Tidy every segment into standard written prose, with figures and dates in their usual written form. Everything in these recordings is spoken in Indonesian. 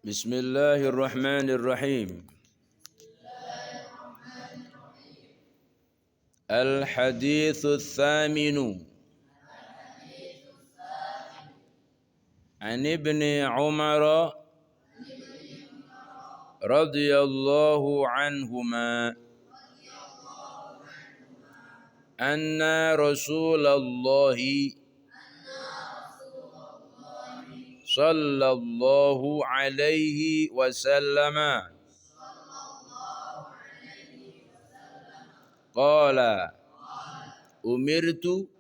Bismillahirrahmanirrahim. Al-hadithu thaminu an ibni Umar radhiyallahu anhuma anna Rasulallahi sallallahu alaihi wasallam qala umirtu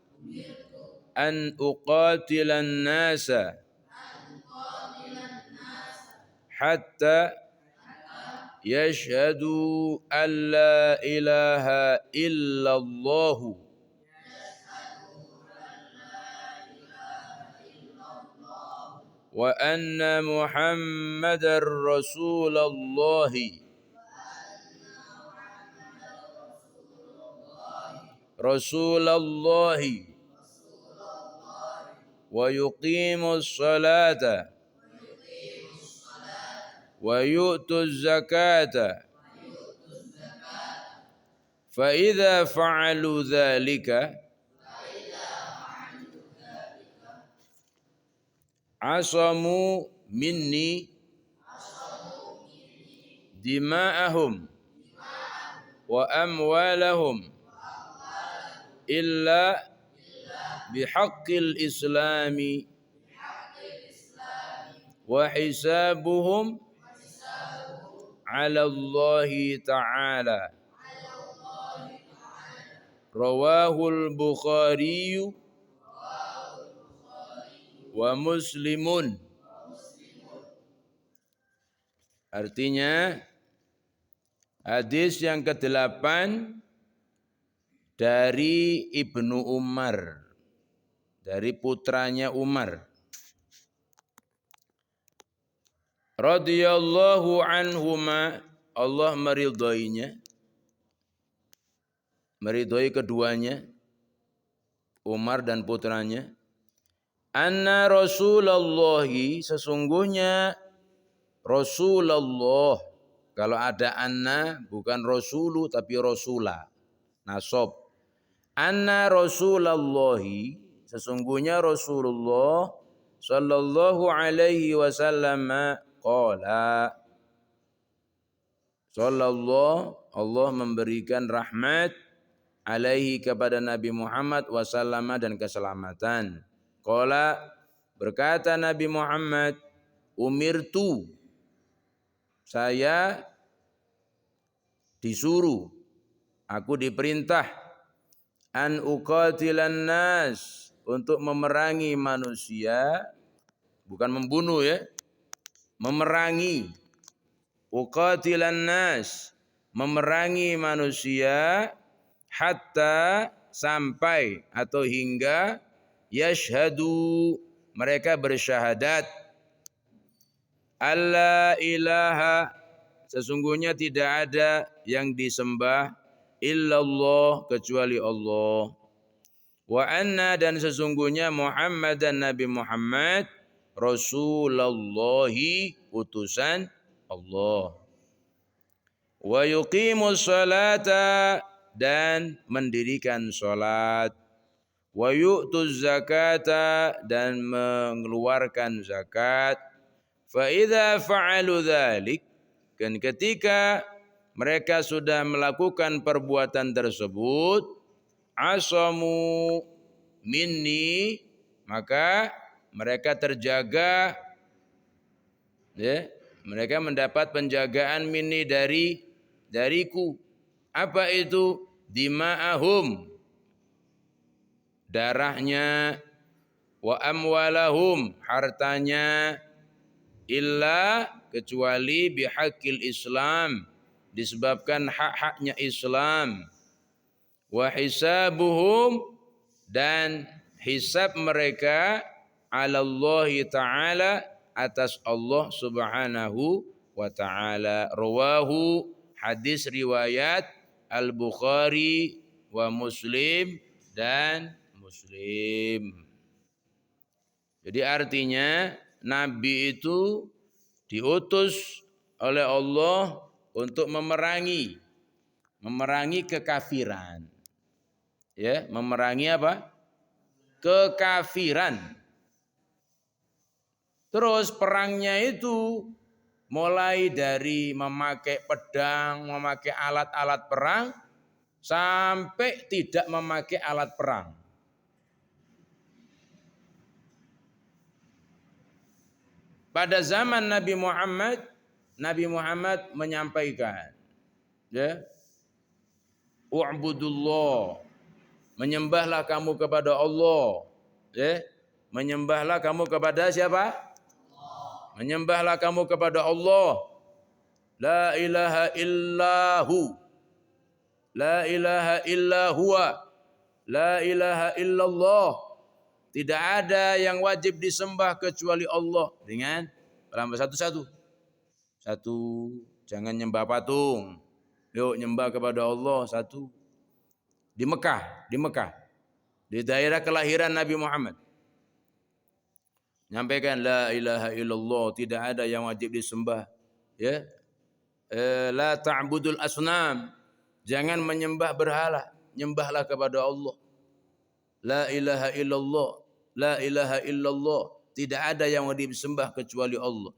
an uqatilan nasa hatta yashhadu an la ilaha illallah wa anna Muhammadar Rasulullah wa yuqimus salata wa yu'tuz zakata fa idza fa'alu dhalika asamu minni dima'ahum wa amwalahum illa bihaqqil islami wa hisabuhum ala Allahi ta'ala. Rawahul Bukhari wa Muslimun. Artinya hadis yang ke-8 dari Ibnu Umar, dari putranya Umar radhiyallahu anhuma, Allah meridhoinya, meridhoi keduanya, Umar dan putranya. Anna Rasulullah, sesungguhnya Rasulullah. Kalau ada anna bukan rasulu tapi rasula, nasab. Anna Rasulullah, sesungguhnya Rasulullah sallallahu alaihi wasallam qala. Sallallahu, Allah memberikan rahmat alaihi kepada Nabi Muhammad wasallama dan keselamatan. Qala, berkata Nabi Muhammad, umirtu, saya disuruh, aku diperintah, an uqatilan nas, untuk memerangi manusia, bukan membunuh ya, memerangi. Uqatilan nas, memerangi manusia, hatta, sampai atau hingga, yashhadu, mereka bersyahadat, alla ilaha, sesungguhnya tidak ada yang disembah illallah, kecuali Allah. Wa anna, dan sesungguhnya Muhammad dan Nabi Muhammad Rasulullahi, utusan Allah. Wa yuqimus salata, dan mendirikan salat. Wa yu'tuz zakata, dan mengeluarkan zakat. Fa idza fa'alu dzalik, dan ketika mereka sudah melakukan perbuatan tersebut, asamu minni, maka mereka terjaga, ya, mereka mendapat penjagaan minni, dariku. Apa itu? Dima'ahum, darahnya, wa amwalahum, hartanya, illa, kecuali bihaqqil Islam, disebabkan hak-haknya Islam, wa hisabuhum, dan hisab mereka, ala Allah ta'ala, atas Allah subhanahu wa ta'ala. Rawahu, hadis riwayat Al-Bukhari wa Muslim, dan Muslim. Jadi artinya Nabi itu diutus oleh Allah untuk memerangi kekafiran. Ya, memerangi apa? Kekafiran. Terus perangnya itu mulai dari memakai pedang, memakai alat-alat perang, sampai tidak memakai alat perang. Pada zaman Nabi Muhammad menyampaikan, ya, u'budullah, menyembahlah kamu kepada Allah, ya, menyembahlah kamu kepada siapa? Menyembahlah kamu kepada Allah. La ilaha illahu. La ilaha illa huwa. La ilaha illallah. Tidak ada yang wajib disembah kecuali Allah. Dengan satu-satu. Satu, jangan nyembah patung. Yuk nyembah kepada Allah satu. Di Mekah. Di daerah kelahiran Nabi Muhammad. Nyampaikan la ilaha illallah, tidak ada yang wajib disembah, ya. La ta'budul asnam, jangan menyembah berhala, nyembahlah kepada Allah. La ilaha illallah, la ilaha illallah, tidak ada yang wajib disembah kecuali Allah.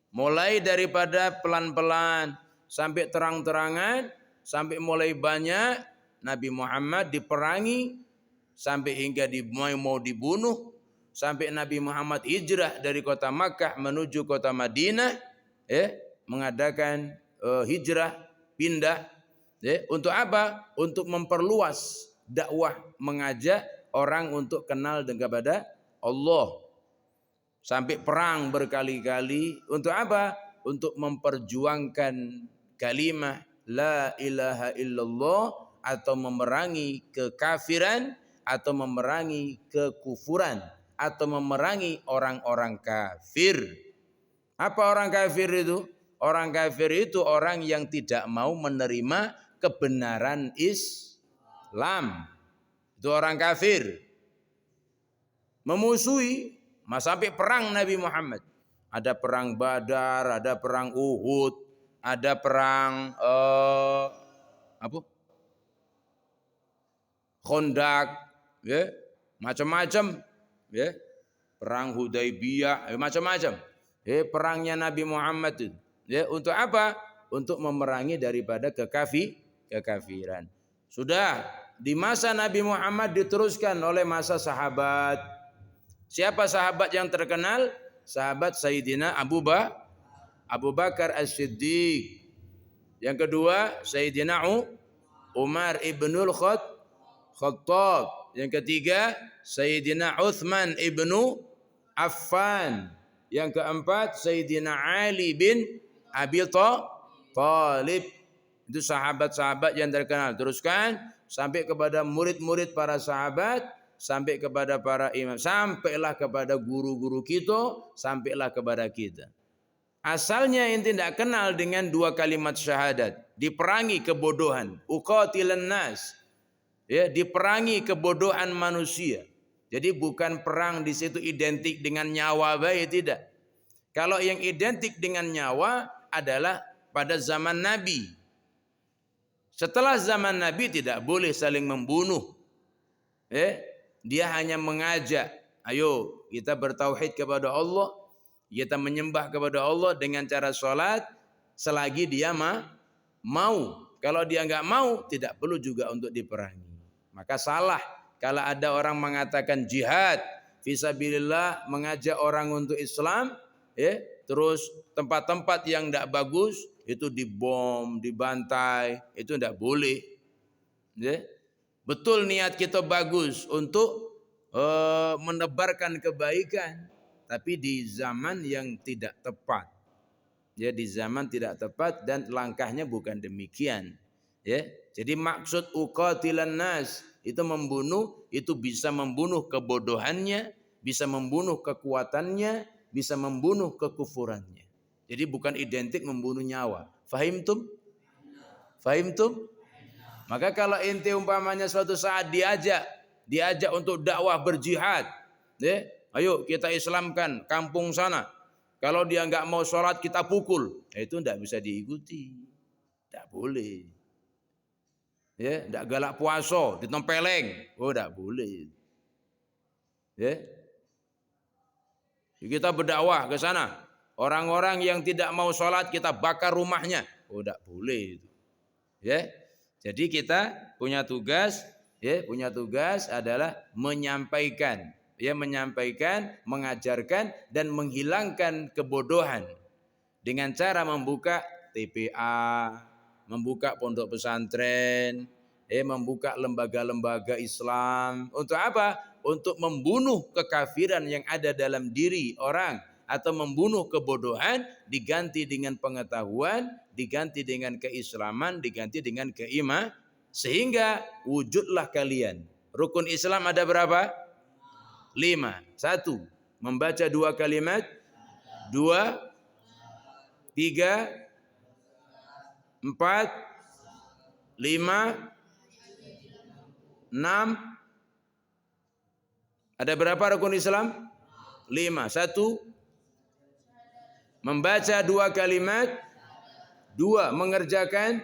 Mulai daripada pelan-pelan sampai terang-terangan, sampai mulai banyak Nabi Muhammad diperangi sampai hingga mau dibunuh. Sampai Nabi Muhammad hijrah dari kota Makkah menuju kota Madinah, mengadakan hijrah, pindah. Untuk apa? Untuk memperluas dakwah, mengajak orang untuk kenal kepada Allah. Sampai perang berkali-kali. Untuk apa? Untuk memperjuangkan kalimah la ilaha illallah, atau memerangi kekafiran, atau memerangi kekufuran, atau memerangi orang-orang kafir. Apa orang kafir itu? Orang kafir itu orang yang tidak mau menerima kebenaran Islam. Itu orang kafir. Memusuhi, sampai perang Nabi Muhammad. Ada perang Badar, ada perang Uhud, ada perang Khandaq, ya, macam-macam. Ya, perang Hudaybiyah, macam-macam. Perangnya Nabi Muhammad itu. Ya, untuk apa? Untuk memerangi daripada kekafiran. Sudah di masa Nabi Muhammad diteruskan oleh masa sahabat. Siapa sahabat yang terkenal? Sahabat Sayyidina Abu Bakar As-Siddiq. Yang kedua Sayyidina Umar ibnul Khattab. Yang ketiga Sayyidina Uthman ibnu Affan. Yang keempat Sayyidina Ali bin Abi Thalib. Itu sahabat-sahabat yang terkenal. Teruskan sampai kepada murid-murid para sahabat, sampai kepada para imam, sampailah kepada guru-guru kita, sampailah kepada kita. Asalnya ente tidak kenal dengan dua kalimat syahadat. Diperangi kebodohan. Uqatilan nas. Ya, diperangi kebodohan manusia. Jadi bukan perang di situ identik dengan nyawa, baik, tidak. Kalau yang identik dengan nyawa adalah pada zaman Nabi. Setelah zaman Nabi tidak boleh saling membunuh. Dia hanya mengajak, ayo kita bertauhid kepada Allah, kita menyembah kepada Allah dengan cara sholat selagi dia mau. Kalau dia enggak mau, tidak perlu juga untuk diperangi. Maka salah kalau ada orang mengatakan jihad fisabilillah, mengajak orang untuk Islam, terus tempat-tempat yang tidak bagus itu dibom, dibantai, itu tidak boleh. Betul niat kita bagus untuk menebarkan kebaikan, tapi di zaman yang tidak tepat. Ya, di zaman tidak tepat dan langkahnya bukan demikian. Ya, jadi maksud uqatilan nas itu membunuh, itu bisa membunuh kebodohannya, bisa membunuh kekuatannya, bisa membunuh kekufurannya. Jadi bukan identik membunuh nyawa. Fahimtum? Maka kalau ente umpamanya suatu saat diajak untuk dakwah berjihad, ayo kita Islamkan kampung sana, Kalau dia nggak mau sholat kita pukul. Itu tidak bisa diikuti. Tidak boleh. Ya, tidak galak puasa, ditempeleng. Oh, tidak boleh. Ya. Kita berdakwah ke sana. Orang-orang yang tidak mau sholat kita bakar rumahnya. Oh, tidak boleh itu. Ya. Jadi kita punya tugas, adalah menyampaikan, mengajarkan dan menghilangkan kebodohan dengan cara membuka TPA, membuka pondok pesantren, membuka lembaga-lembaga Islam. Untuk apa? Untuk membunuh kekafiran yang ada dalam diri orang atau membunuh kebodohan diganti dengan pengetahuan, diganti dengan keislaman, diganti dengan keimanan, sehingga wujudlah kalian. Rukun Islam ada berapa? 5. 1. Membaca 2 kalimat. 2. 3, 4, 5, 6. Ada berapa rukun Islam? 5. 1. Membaca 2 kalimat. 2. Mengerjakan.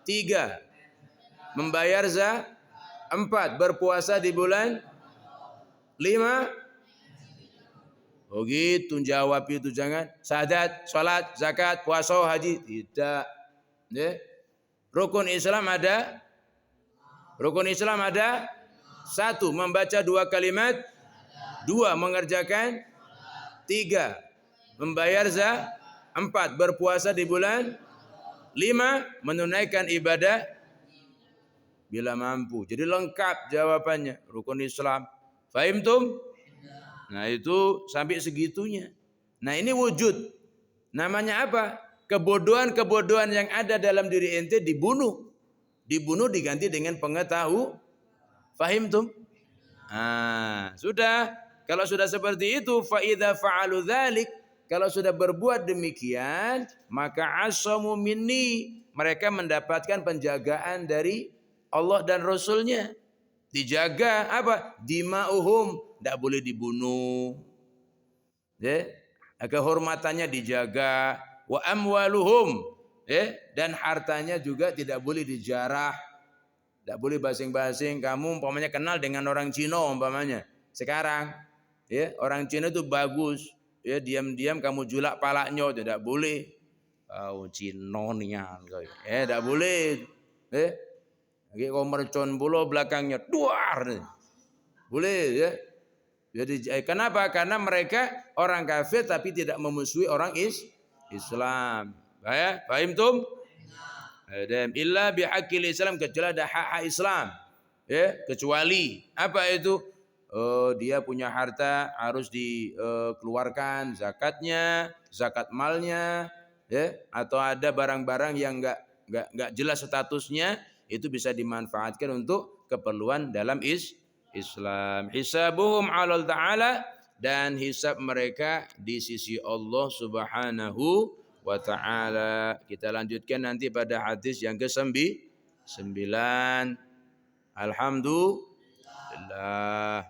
3. Membayar zakat. 4. Berpuasa di bulan. 5. Oh gitu jawab itu, jangan syahadat, salat, zakat, puasa, haji, tidak. Ya. Rukun Islam ada 1. Membaca 2 kalimat. 2. Mengerjakan. 3. Membayar zakat. 4. Berpuasa di bulan. 5. Menunaikan ibadah bila mampu. Jadi lengkap jawabannya. Rukun Islam. Fahimtum? Nah itu sampai segitunya. Nah ini wujud. Namanya apa? Kebodohan-kebodohan yang ada dalam diri ente dibunuh. Dibunuh diganti dengan pengetahuan. Fahimtum? Nah, sudah. Kalau sudah seperti itu, fa idza fa'alu dzalik, kalau sudah berbuat demikian, maka asamu minni, mereka mendapatkan penjagaan dari Allah dan Rasulnya. Dijaga apa? Dima'uhum, tidak boleh dibunuh. Ya, kehormatannya dijaga. Wa amwaluhum, dan hartanya juga tidak boleh dijarah. Tidak boleh basing-basing. Kamu umpamanya kenal dengan orang Cina umpamanya. Sekarang, orang Cina itu bagus. Diam-diam kamu julak palaknya, tidak boleh. Kau Cina nian, tidak boleh. Kau mercon bulu belakangnya duar. Boleh ya. Jadi kenapa? Karena mereka orang kafir tapi tidak memusuhi orang Islam. Ya, paham tum? Dan illa bihaqqil Islam, kecuali ada hak-hak Islam. Ya, kecuali apa itu? Dia punya harta harus dikeluarkan zakatnya, zakat malnya, ya, atau ada barang-barang yang enggak jelas statusnya, itu bisa dimanfaatkan untuk keperluan dalam Islam. Hisabuhum 'alal ta'ala, dan hisab mereka di sisi Allah Subhanahu wa ta'ala. Kita lanjutkan nanti pada hadis yang ke-9. Alhamdulillah.